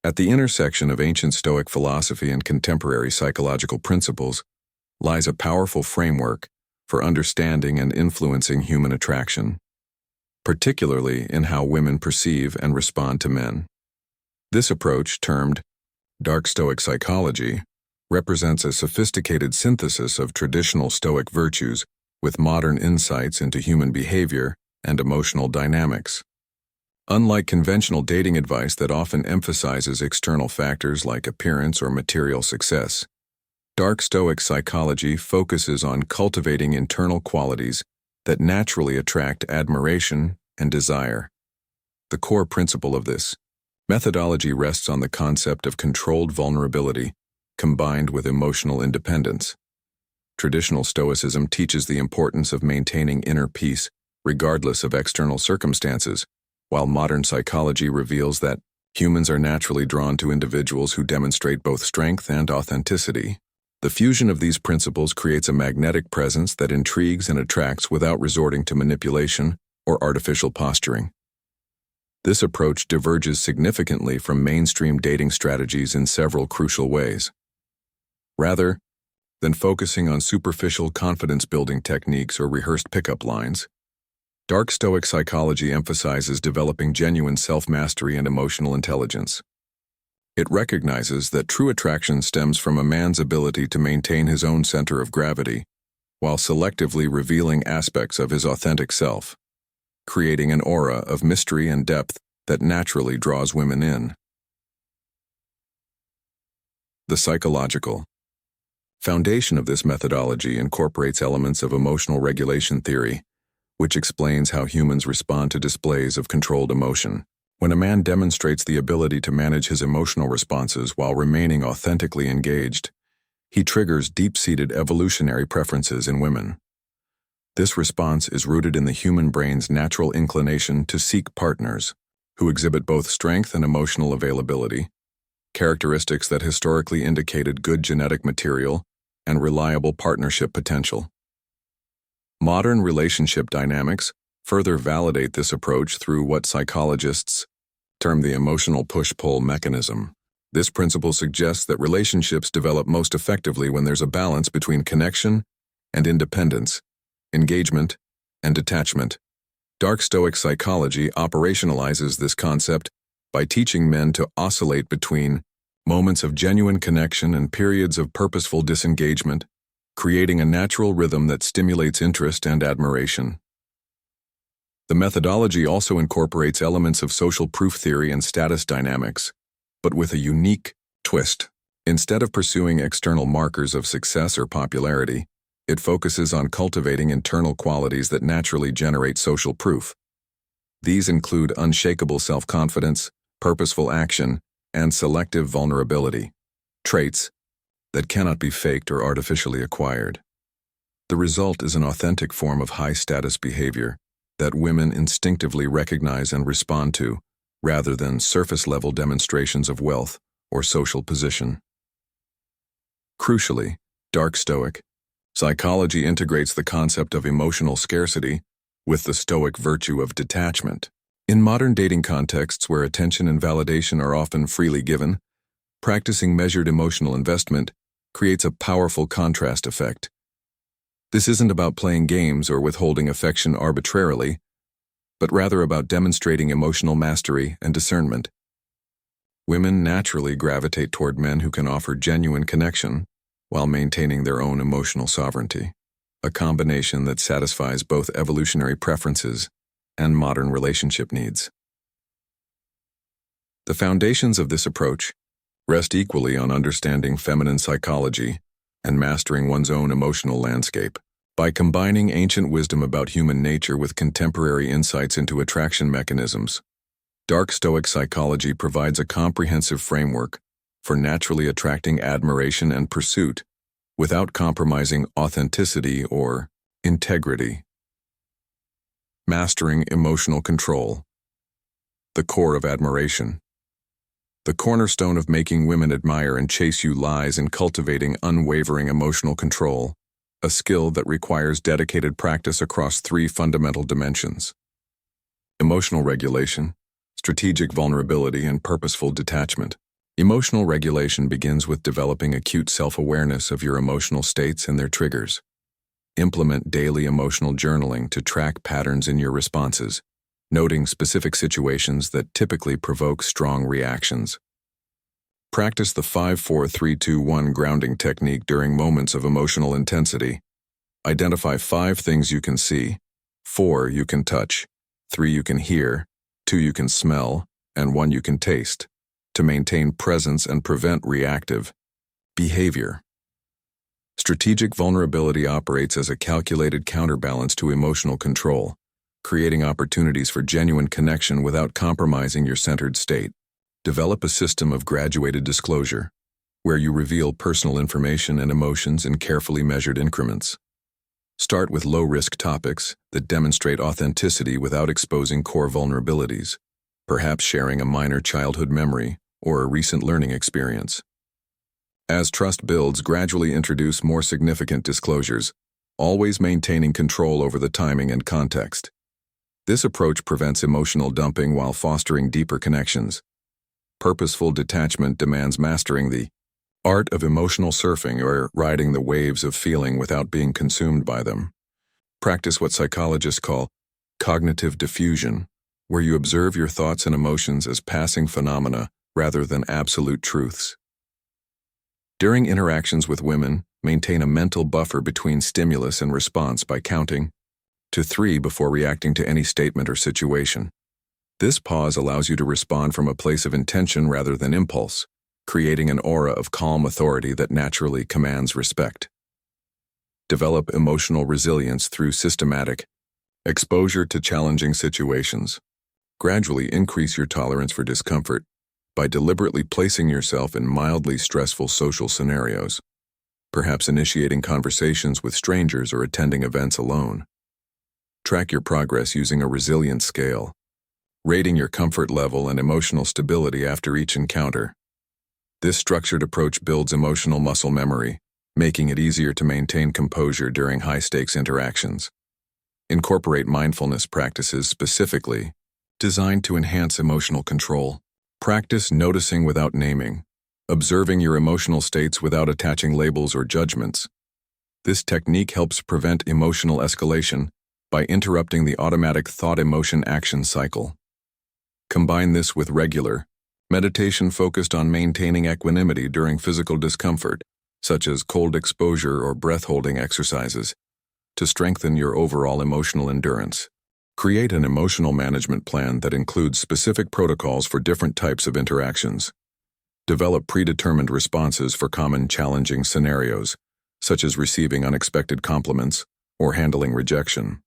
At the intersection of ancient Stoic philosophy and contemporary psychological principles lies a powerful framework for understanding and influencing human attraction, particularly in how women perceive and respond to men. This approach, termed dark Stoic psychology, represents a sophisticated synthesis of traditional Stoic virtues with modern insights into human behavior and emotional dynamics. Unlike conventional dating advice that often emphasizes external factors like appearance or material success, dark Stoic psychology focuses on cultivating internal qualities that naturally attract admiration and desire. The core principle of this methodology rests on the concept of controlled vulnerability combined with emotional independence. Traditional Stoicism teaches the importance of maintaining inner peace regardless of external circumstances, while modern psychology reveals that humans are naturally drawn to individuals who demonstrate both strength and authenticity. The fusion of these principles creates a magnetic presence that intrigues and attracts without resorting to manipulation or artificial posturing. This approach diverges significantly from mainstream dating strategies in several crucial ways. Rather than focusing on superficial confidence-building techniques or rehearsed pickup lines, dark Stoic psychology emphasizes developing genuine self-mastery and emotional intelligence. It recognizes that true attraction stems from a man's ability to maintain his own center of gravity, while selectively revealing aspects of his authentic self, creating an aura of mystery and depth that naturally draws women in. The psychological foundation of this methodology incorporates elements of emotional regulation theory, which explains how humans respond to displays of controlled emotion. When a man demonstrates the ability to manage his emotional responses while remaining authentically engaged, he triggers deep-seated evolutionary preferences in women. This response is rooted in the human brain's natural inclination to seek partners who exhibit both strength and emotional availability, characteristics that historically indicated good genetic material and reliable partnership potential. Modern relationship dynamics further validate this approach through what psychologists term the emotional push-pull mechanism. This principle suggests that relationships develop most effectively when there's a balance between connection and independence, engagement and detachment. Dark Stoic psychology operationalizes this concept by teaching men to oscillate between moments of genuine connection and periods of purposeful disengagement, creating a natural rhythm that stimulates interest and admiration. The methodology also incorporates elements of social proof theory and status dynamics, but with a unique twist. Instead of pursuing external markers of success or popularity, it focuses on cultivating internal qualities that naturally generate social proof. These include unshakable self-confidence, purposeful action, and selective vulnerability, traits that cannot be faked or artificially acquired. The result is an authentic form of high-status behavior that women instinctively recognize and respond to, rather than surface-level demonstrations of wealth or social position. Crucially, dark Stoic psychology integrates the concept of emotional scarcity with the Stoic virtue of detachment. In modern dating contexts where attention and validation are often freely given, practicing measured emotional investment creates a powerful contrast effect. This isn't about playing games or withholding affection arbitrarily, but rather about demonstrating emotional mastery and discernment. Women naturally gravitate toward men who can offer genuine connection while maintaining their own emotional sovereignty, a combination that satisfies both evolutionary preferences and modern relationship needs. The foundations of this approach rest equally on understanding feminine psychology and mastering one's own emotional landscape. By combining ancient wisdom about human nature with contemporary insights into attraction mechanisms, dark Stoic psychology provides a comprehensive framework for naturally attracting admiration and pursuit without compromising authenticity or integrity. Mastering emotional control. The core of admiration. The cornerstone of making women admire and chase you lies in cultivating unwavering emotional control, a skill that requires dedicated practice across three fundamental dimensions: emotional regulation, strategic vulnerability, and purposeful detachment. Emotional regulation begins with developing acute self-awareness of your emotional states and their triggers. Implement daily emotional journaling to track patterns in your responses, noting specific situations that typically provoke strong reactions. Practice the 5-4-3-2-1 grounding technique during moments of emotional intensity. Identify 5 things you can see, 4 you can touch, 3 you can hear, 2 you can smell, and 1 you can taste, to maintain presence and prevent reactive behavior. Strategic vulnerability operates as a calculated counterbalance to emotional control, creating opportunities for genuine connection without compromising your centered state. Develop a system of graduated disclosure, where you reveal personal information and emotions in carefully measured increments. Start with low-risk topics that demonstrate authenticity without exposing core vulnerabilities, perhaps sharing a minor childhood memory or a recent learning experience. As trust builds, gradually introduce more significant disclosures, always maintaining control over the timing and context. This approach prevents emotional dumping while fostering deeper connections. Purposeful detachment demands mastering the art of emotional surfing, or riding the waves of feeling without being consumed by them. Practice what psychologists call cognitive diffusion, where you observe your thoughts and emotions as passing phenomena rather than absolute truths. During interactions with women, maintain a mental buffer between stimulus and response by counting to 3 before reacting to any statement or situation. This pause allows you to respond from a place of intention rather than impulse, creating an aura of calm authority that naturally commands respect. Develop emotional resilience through systematic exposure to challenging situations. Gradually increase your tolerance for discomfort by deliberately placing yourself in mildly stressful social scenarios, perhaps initiating conversations with strangers or attending events alone. Track your progress using a resilience scale, rating your comfort level and emotional stability after each encounter. This structured approach builds emotional muscle memory, making it easier to maintain composure during high-stakes interactions. Incorporate mindfulness practices specifically designed to enhance emotional control. Practice noticing without naming, observing your emotional states without attaching labels or judgments. This technique helps prevent emotional escalation by interrupting the automatic thought-emotion-action cycle. Combine this with regular meditation focused on maintaining equanimity during physical discomfort, such as cold exposure or breath-holding exercises, to strengthen your overall emotional endurance. Create an emotional management plan that includes specific protocols for different types of interactions. Develop predetermined responses for common challenging scenarios, such as receiving unexpected compliments or handling rejection.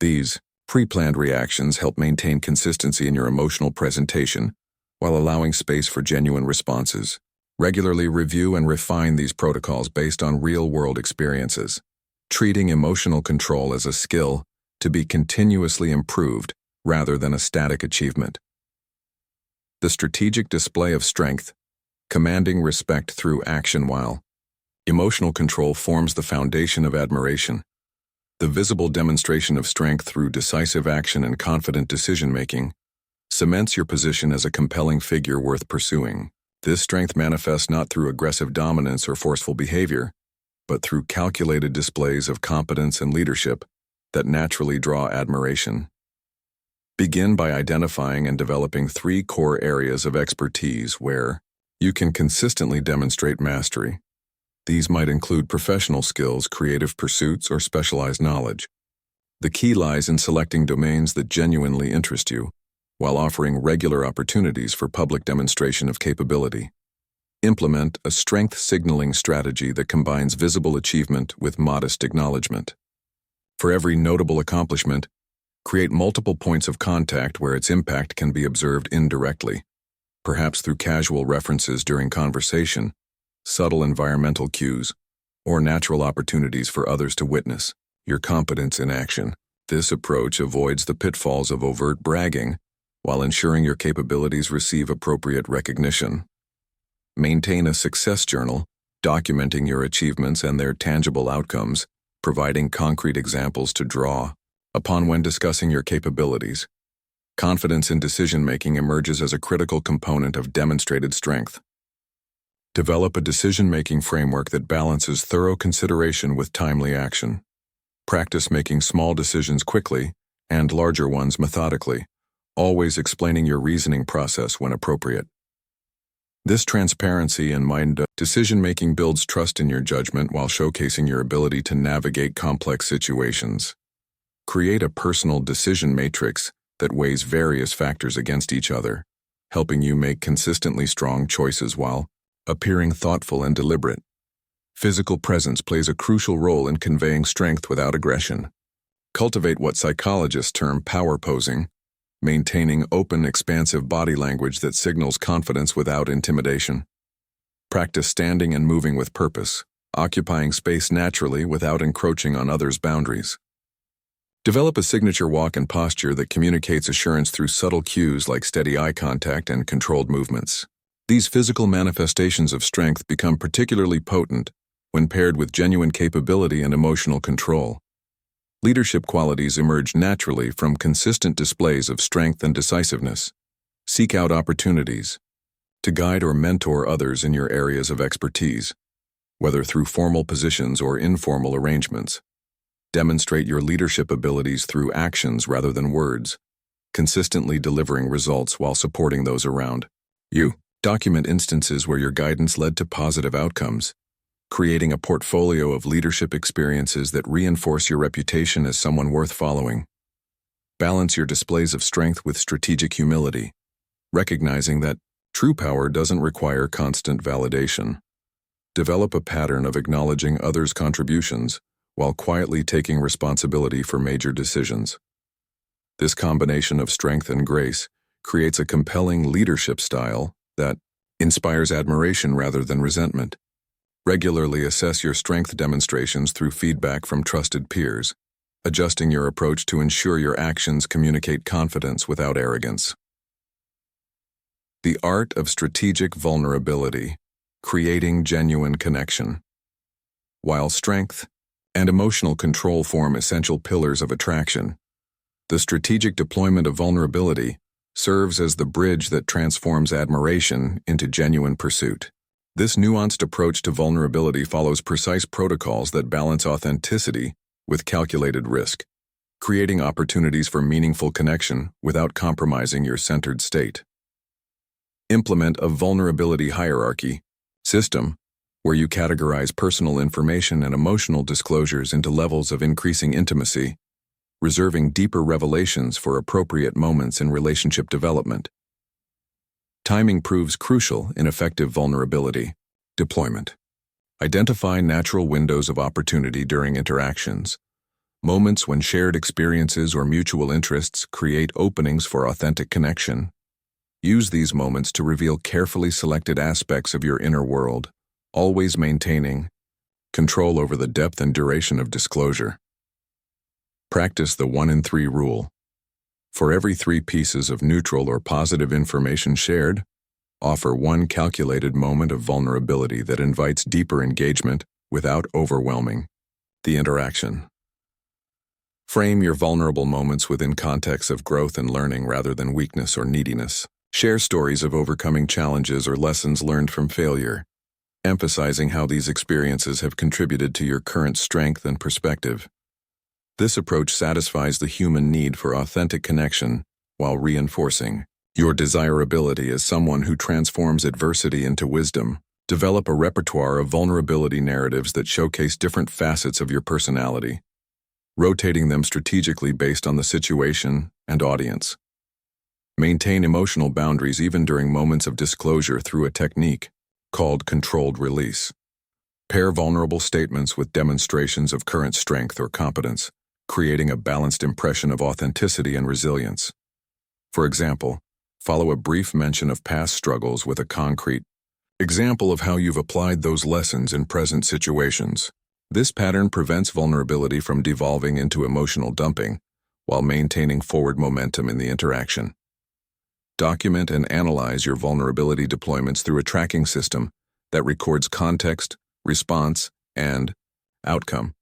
These pre-planned reactions help maintain consistency in your emotional presentation while allowing space for genuine responses. Regularly review and refine these protocols based on real-world experiences, treating emotional control as a skill to be continuously improved rather than a static achievement. The strategic display of strength, commanding respect through action. While emotional control forms the foundation of admiration, the visible demonstration of strength through decisive action and confident decision-making cements your position as a compelling figure worth pursuing. This strength manifests not through aggressive dominance or forceful behavior, but through calculated displays of competence and leadership that naturally draw admiration. Begin by identifying and developing 3 core areas of expertise where you can consistently demonstrate mastery. These might include professional skills, creative pursuits, or specialized knowledge. The key lies in selecting domains that genuinely interest you, while offering regular opportunities for public demonstration of capability. Implement a strength signaling strategy that combines visible achievement with modest acknowledgement. For every notable accomplishment, create multiple points of contact where its impact can be observed indirectly, perhaps through casual references during conversation, subtle environmental cues, or natural opportunities for others to witness your competence in action. This approach avoids the pitfalls of overt bragging while ensuring your capabilities receive appropriate recognition. Maintain a success journal, documenting your achievements and their tangible outcomes, providing concrete examples to draw upon when discussing your capabilities. Confidence in decision-making emerges as a critical component of demonstrated strength. Develop a decision-making framework that balances thorough consideration with timely action. Practice making small decisions quickly and larger ones methodically, always explaining your reasoning process when appropriate. This transparency and mind decision-making builds trust in your judgment while showcasing your ability to navigate complex situations. Create a personal decision matrix that weighs various factors against each other, helping you make consistently strong choices while appearing thoughtful and deliberate. Physical presence plays a crucial role in conveying strength without aggression. Cultivate what psychologists term power posing, maintaining open, expansive body language that signals confidence without intimidation. Practice standing and moving with purpose, occupying space naturally without encroaching on others' boundaries. Develop a signature walk and posture that communicates assurance through subtle cues like steady eye contact and controlled movements. These physical manifestations of strength become particularly potent when paired with genuine capability and emotional control. Leadership qualities emerge naturally from consistent displays of strength and decisiveness. Seek out opportunities to guide or mentor others in your areas of expertise, whether through formal positions or informal arrangements. Demonstrate your leadership abilities through actions rather than words, consistently delivering results while supporting those around you. Document instances where your guidance led to positive outcomes, creating a portfolio of leadership experiences that reinforce your reputation as someone worth following. Balance your displays of strength with strategic humility, recognizing that true power doesn't require constant validation. Develop a pattern of acknowledging others' contributions while quietly taking responsibility for major decisions. This combination of strength and grace creates a compelling leadership style that inspires admiration rather than resentment. Regularly assess your strength demonstrations through feedback from trusted peers, adjusting your approach to ensure your actions communicate confidence without arrogance. The art of strategic vulnerability, creating genuine connection. While strength and emotional control form essential pillars of attraction, the strategic deployment of vulnerability serves as the bridge that transforms admiration into genuine pursuit. This nuanced approach to vulnerability follows precise protocols that balance authenticity with calculated risk, creating opportunities for meaningful connection without compromising your centered state. Implement a vulnerability hierarchy system where you categorize personal information and emotional disclosures into levels of increasing intimacy, reserving deeper revelations for appropriate moments in relationship development. Timing proves crucial in effective vulnerability deployment. Identify natural windows of opportunity during interactions, moments when shared experiences or mutual interests create openings for authentic connection. Use these moments to reveal carefully selected aspects of your inner world, always maintaining control over the depth and duration of disclosure. Practice the 1 in 3 rule. For every 3 pieces of neutral or positive information shared, offer 1 calculated moment of vulnerability that invites deeper engagement without overwhelming the interaction. Frame your vulnerable moments within contexts of growth and learning rather than weakness or neediness. Share stories of overcoming challenges or lessons learned from failure, emphasizing how these experiences have contributed to your current strength and perspective. This approach satisfies the human need for authentic connection while reinforcing your desirability as someone who transforms adversity into wisdom. Develop a repertoire of vulnerability narratives that showcase different facets of your personality, rotating them strategically based on the situation and audience. Maintain emotional boundaries even during moments of disclosure through a technique called controlled release. Pair vulnerable statements with demonstrations of current strength or competence, creating a balanced impression of authenticity and resilience. For example, follow a brief mention of past struggles with a concrete example of how you've applied those lessons in present situations. This pattern prevents vulnerability from devolving into emotional dumping while maintaining forward momentum in the interaction. Document and analyze your vulnerability deployments through a tracking system that records context, response, and outcome.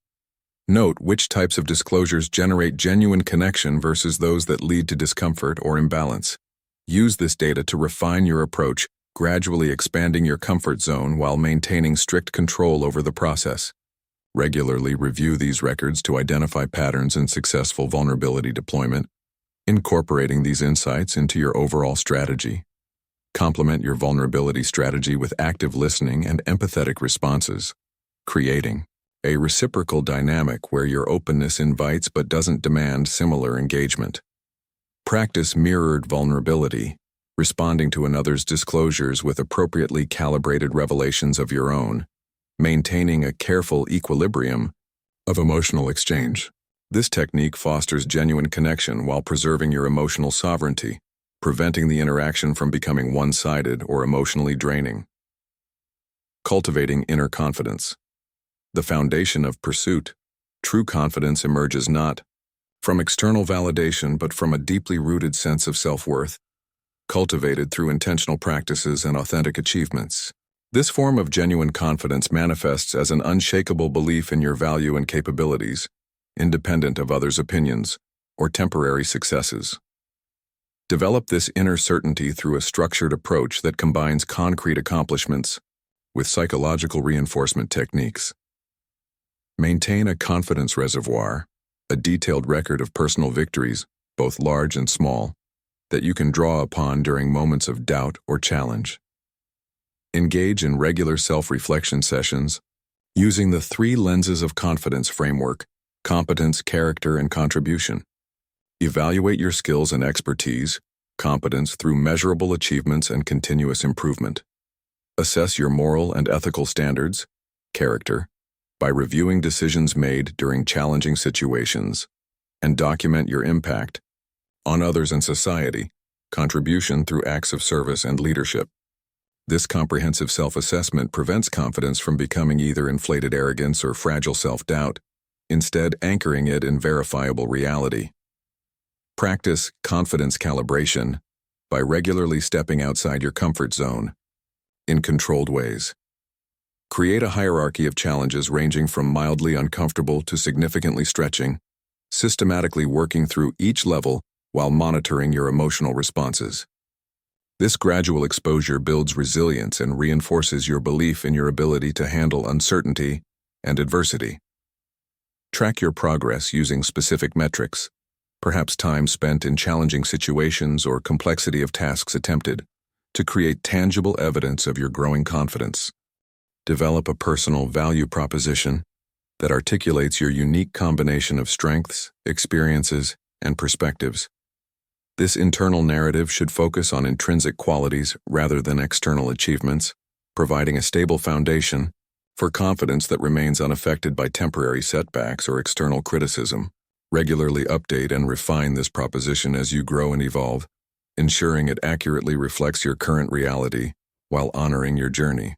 Note which types of disclosures generate genuine connection versus those that lead to discomfort or imbalance. Use this data to refine your approach, gradually expanding your comfort zone while maintaining strict control over the process. Regularly review these records to identify patterns in successful vulnerability deployment, incorporating these insights into your overall strategy. Complement your vulnerability strategy with active listening and empathetic responses, creating a reciprocal dynamic where your openness invites but doesn't demand similar engagement. Practice mirrored vulnerability, responding to another's disclosures with appropriately calibrated revelations of your own, maintaining a careful equilibrium of emotional exchange. This technique fosters genuine connection while preserving your emotional sovereignty, preventing the interaction from becoming one-sided or emotionally draining. Cultivating inner confidence. The foundation of pursuit, true confidence emerges not from external validation but from a deeply rooted sense of self-worth, cultivated through intentional practices and authentic achievements. This form of genuine confidence manifests as an unshakable belief in your value and capabilities, independent of others' opinions or temporary successes. Develop this inner certainty through a structured approach that combines concrete accomplishments with psychological reinforcement techniques. Maintain a confidence reservoir, a detailed record of personal victories, both large and small, that you can draw upon during moments of doubt or challenge. Engage in regular self-reflection sessions using the 3 lenses of confidence framework: competence, character, and contribution. Evaluate your skills and expertise, competence through measurable achievements and continuous improvement. Assess your moral and ethical standards, character, by reviewing decisions made during challenging situations, and document your impact on others and society, contribution through acts of service and leadership. This comprehensive self-assessment prevents confidence from becoming either inflated arrogance or fragile self-doubt, instead anchoring it in verifiable reality. Practice confidence calibration by regularly stepping outside your comfort zone in controlled ways. Create a hierarchy of challenges ranging from mildly uncomfortable to significantly stretching, systematically working through each level while monitoring your emotional responses. This gradual exposure builds resilience and reinforces your belief in your ability to handle uncertainty and adversity. Track your progress using specific metrics, perhaps time spent in challenging situations or complexity of tasks attempted, to create tangible evidence of your growing confidence. Develop a personal value proposition that articulates your unique combination of strengths, experiences, and perspectives. This internal narrative should focus on intrinsic qualities rather than external achievements, providing a stable foundation for confidence that remains unaffected by temporary setbacks or external criticism. Regularly update and refine this proposition as you grow and evolve, ensuring it accurately reflects your current reality while honoring your journey.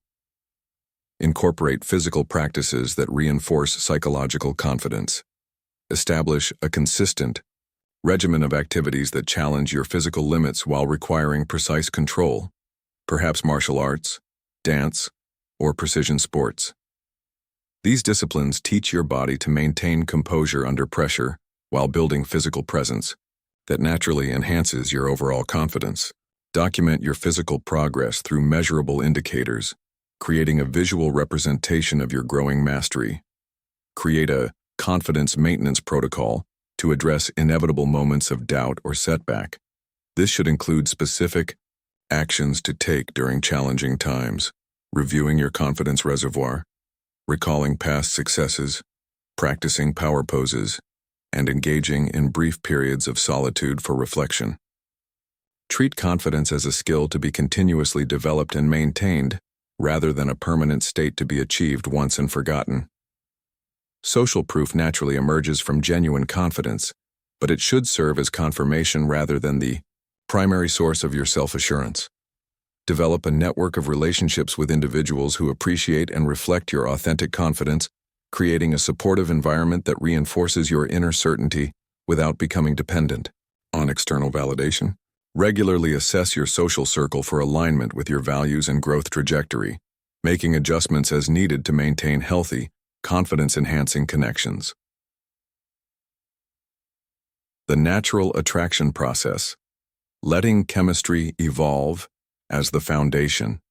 Incorporate physical practices that reinforce psychological confidence. Establish a consistent regimen of activities that challenge your physical limits while requiring precise control, perhaps martial arts, dance, or precision sports. These disciplines teach your body to maintain composure under pressure while building physical presence that naturally enhances your overall confidence. Document your physical progress through measurable indicators, creating a visual representation of your growing mastery. Create a confidence maintenance protocol to address inevitable moments of doubt or setback. This should include specific actions to take during challenging times, reviewing your confidence reservoir, recalling past successes, practicing power poses, and engaging in brief periods of solitude for reflection. Treat confidence as a skill to be continuously developed and maintained, rather than a permanent state to be achieved once and forgotten. Social proof naturally emerges from genuine confidence, but it should serve as confirmation rather than the primary source of your self-assurance. Develop a network of relationships with individuals who appreciate and reflect your authentic confidence, creating a supportive environment that reinforces your inner certainty without becoming dependent on external validation. Regularly assess your social circle for alignment with your values and growth trajectory, making adjustments as needed to maintain healthy, confidence-enhancing connections. The natural attraction process, letting chemistry evolve as the foundation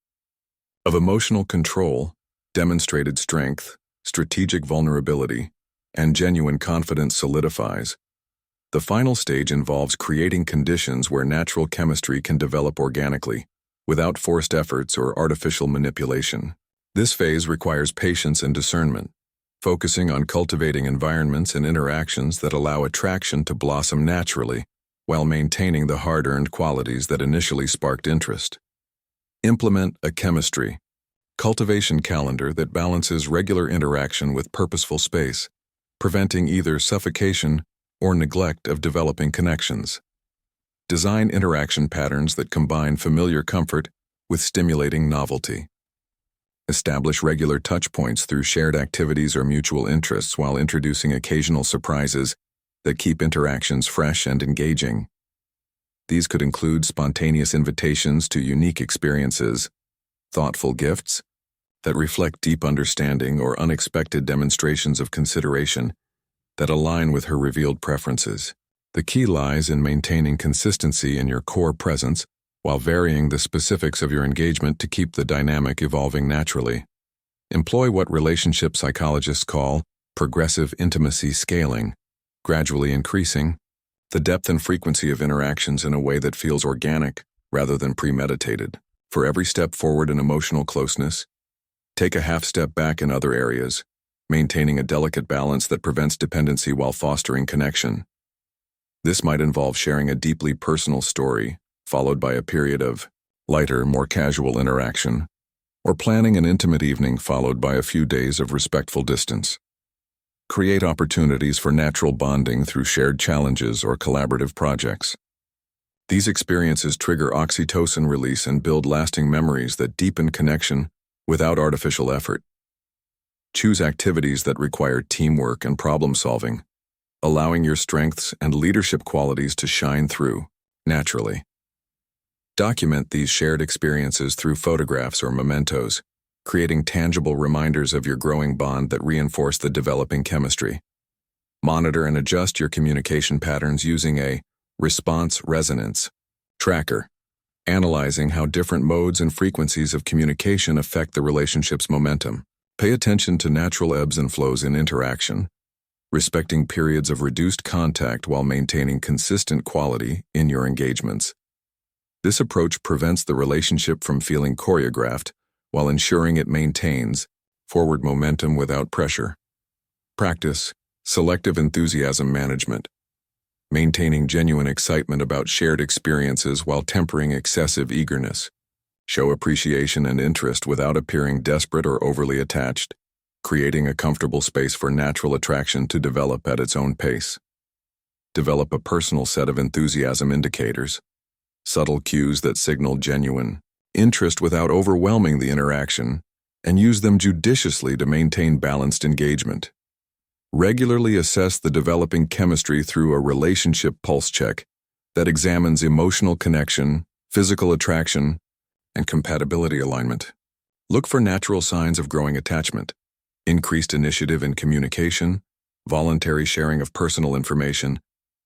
of emotional control, demonstrated strength, strategic vulnerability, and genuine confidence solidifies. The final stage involves creating conditions where natural chemistry can develop organically, without forced efforts or artificial manipulation. This phase requires patience and discernment, focusing on cultivating environments and interactions that allow attraction to blossom naturally, while maintaining the hard-earned qualities that initially sparked interest. Implement a chemistry cultivation calendar that balances regular interaction with purposeful space, preventing either suffocation or neglect of developing connections. Design interaction patterns that combine familiar comfort with stimulating novelty. Establish regular touchpoints through shared activities or mutual interests while introducing occasional surprises that keep interactions fresh and engaging. These could include spontaneous invitations to unique experiences, thoughtful gifts that reflect deep understanding, or unexpected demonstrations of consideration that align with her revealed preferences. The key lies in maintaining consistency in your core presence while varying the specifics of your engagement to keep the dynamic evolving naturally. Employ what relationship psychologists call progressive intimacy scaling, gradually increasing the depth and frequency of interactions in a way that feels organic rather than premeditated. For every step forward in emotional closeness, take a half step back in other areas, maintaining a delicate balance that prevents dependency while fostering connection. This might involve sharing a deeply personal story, followed by a period of lighter, more casual interaction, or planning an intimate evening followed by a few days of respectful distance. Create opportunities for natural bonding through shared challenges or collaborative projects. These experiences trigger oxytocin release and build lasting memories that deepen connection without artificial effort. Choose activities that require teamwork and problem-solving, allowing your strengths and leadership qualities to shine through naturally. Document these shared experiences through photographs or mementos, creating tangible reminders of your growing bond that reinforce the developing chemistry. Monitor and adjust your communication patterns using a response resonance tracker, analyzing how different modes and frequencies of communication affect the relationship's momentum. Pay attention to natural ebbs and flows in interaction, respecting periods of reduced contact while maintaining consistent quality in your engagements. This approach prevents the relationship from feeling choreographed while ensuring it maintains forward momentum without pressure. Practice selective enthusiasm management, maintaining genuine excitement about shared experiences while tempering excessive eagerness. Show appreciation and interest without appearing desperate or overly attached, creating a comfortable space for natural attraction to develop at its own pace. Develop a personal set of enthusiasm indicators, subtle cues that signal genuine interest without overwhelming the interaction, and use them judiciously to maintain balanced engagement. Regularly assess the developing chemistry through a relationship pulse check that examines emotional connection, physical attraction, and compatibility alignment. Look for natural signs of growing attachment, increased initiative in communication, voluntary sharing of personal information,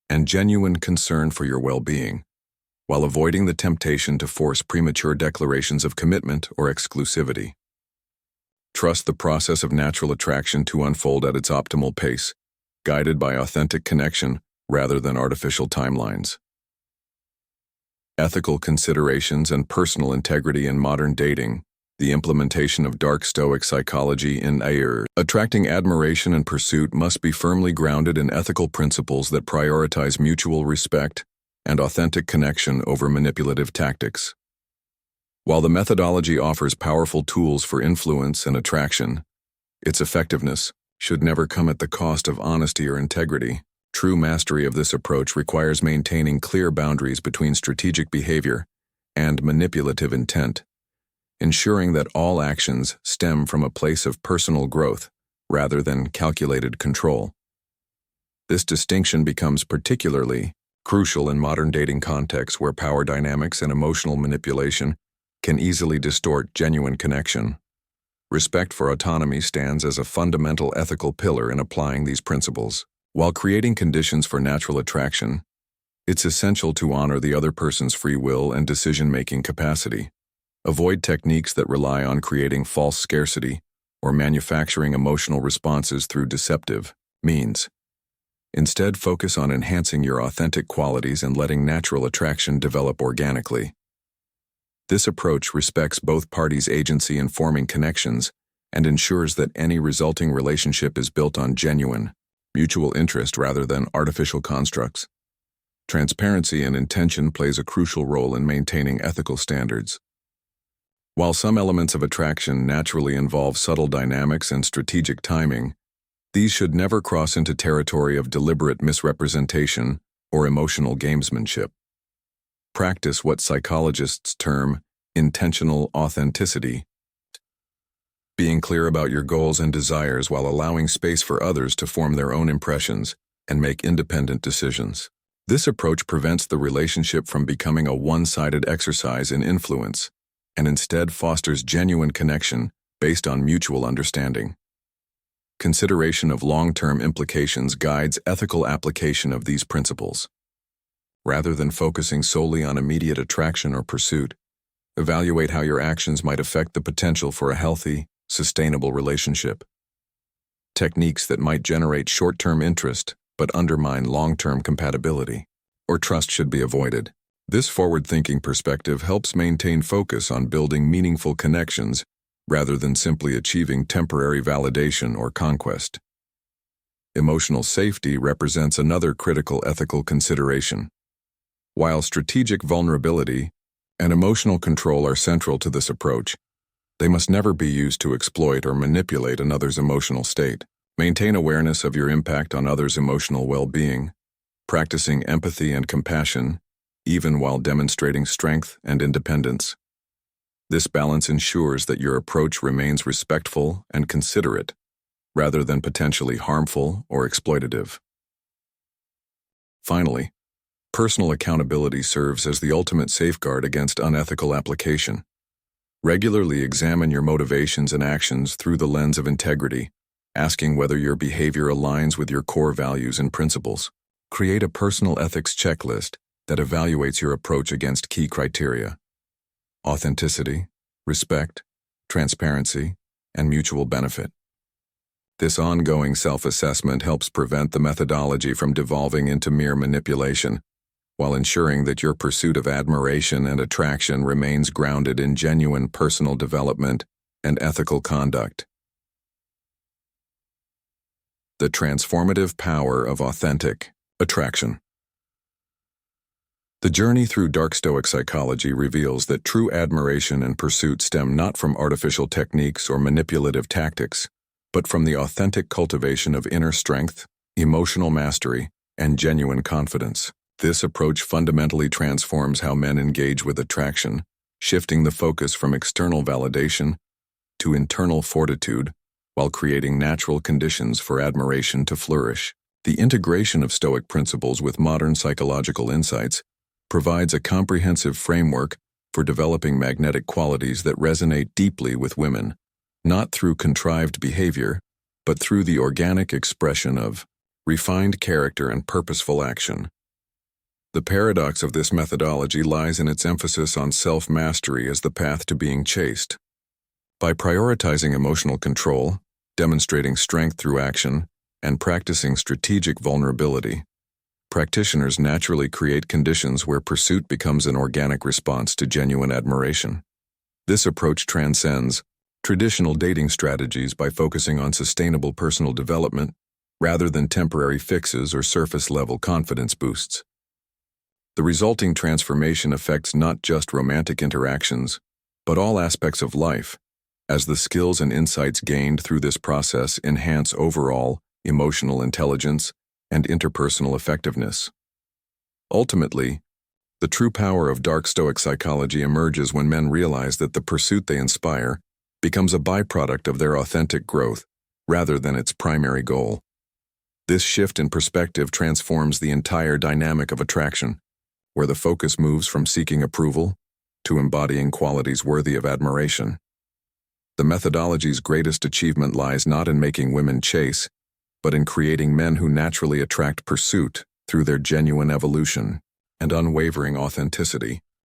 and genuine concern for your well-being, while avoiding the temptation to force premature declarations of commitment or exclusivity. Trust the process of natural attraction to unfold at its optimal pace, guided by authentic connection rather than artificial timelines. Ethical considerations and personal integrity in modern dating, the implementation of dark Stoic psychology in attracting admiration and pursuit must be firmly grounded in ethical principles that prioritize mutual respect and authentic connection over manipulative tactics. While the methodology offers powerful tools for influence and attraction, its effectiveness should never come at the cost of honesty or integrity. True mastery of this approach requires maintaining clear boundaries between strategic behavior and manipulative intent, ensuring that all actions stem from a place of personal growth rather than calculated control. This distinction becomes particularly crucial in modern dating contexts where power dynamics and emotional manipulation can easily distort genuine connection. Respect for autonomy stands as a fundamental ethical pillar in applying these principles. While creating conditions for natural attraction, it's essential to honor the other person's free will and decision-making capacity. Avoid techniques that rely on creating false scarcity or manufacturing emotional responses through deceptive means. Instead, focus on enhancing your authentic qualities and letting natural attraction develop organically. This approach respects both parties' agency in forming connections and ensures that any resulting relationship is built on genuine, mutual interest rather than artificial constructs. Transparency and intention plays a crucial role in maintaining ethical standards. While some elements of attraction naturally involve subtle dynamics and strategic timing, these should never cross into territory of deliberate misrepresentation or emotional gamesmanship. Practice what psychologists term intentional authenticity, being clear about your goals and desires while allowing space for others to form their own impressions and make independent decisions. This approach prevents the relationship from becoming a one-sided exercise in influence, and instead fosters genuine connection based on mutual understanding. Consideration of long-term implications guides ethical application of these principles. Rather than focusing solely on immediate attraction or pursuit, evaluate how your actions might affect the potential for a healthy, sustainable relationship. Techniques that might generate short-term interest but undermine long-term compatibility or trust should be avoided. This forward-thinking perspective helps maintain focus on building meaningful connections rather than simply achieving temporary validation or conquest. Emotional safety represents another critical ethical consideration. While strategic vulnerability and emotional control are central to this approach, they must never be used to exploit or manipulate another's emotional state. Maintain awareness of your impact on others' emotional well-being, practicing empathy and compassion, even while demonstrating strength and independence. This balance ensures that your approach remains respectful and considerate, rather than potentially harmful or exploitative. Finally, personal accountability serves as the ultimate safeguard against unethical application. Regularly examine your motivations and actions through the lens of integrity, asking whether your behavior aligns with your core values and principles. Create a personal ethics checklist that evaluates your approach against key criteria: authenticity, respect, transparency, and mutual benefit. This ongoing self-assessment helps prevent the methodology from devolving into mere manipulation, while ensuring that your pursuit of admiration and attraction remains grounded in genuine personal development and ethical conduct. The transformative power of authentic attraction. The journey through dark Stoic psychology reveals that true admiration and pursuit stem not from artificial techniques or manipulative tactics, but from the authentic cultivation of inner strength, emotional mastery, and genuine confidence. This approach fundamentally transforms how men engage with attraction, shifting the focus from external validation to internal fortitude, while creating natural conditions for admiration to flourish. The integration of Stoic principles with modern psychological insights provides a comprehensive framework for developing magnetic qualities that resonate deeply with women, not through contrived behavior, but through the organic expression of refined character and purposeful action. The paradox of this methodology lies in its emphasis on self-mastery as the path to being chaste. By prioritizing emotional control, demonstrating strength through action, and practicing strategic vulnerability, practitioners naturally create conditions where pursuit becomes an organic response to genuine admiration. This approach transcends traditional dating strategies by focusing on sustainable personal development rather than temporary fixes or surface-level confidence boosts. The resulting transformation affects not just romantic interactions, but all aspects of life, as the skills and insights gained through this process enhance overall emotional intelligence and interpersonal effectiveness. Ultimately, the true power of dark Stoic psychology emerges when men realize that the pursuit they inspire becomes a byproduct of their authentic growth, rather than its primary goal. This shift in perspective transforms the entire dynamic of attraction, where the focus moves from seeking approval to embodying qualities worthy of admiration. The methodology's greatest achievement lies not in making women chase, but in creating men who naturally attract pursuit through their genuine evolution and unwavering authenticity.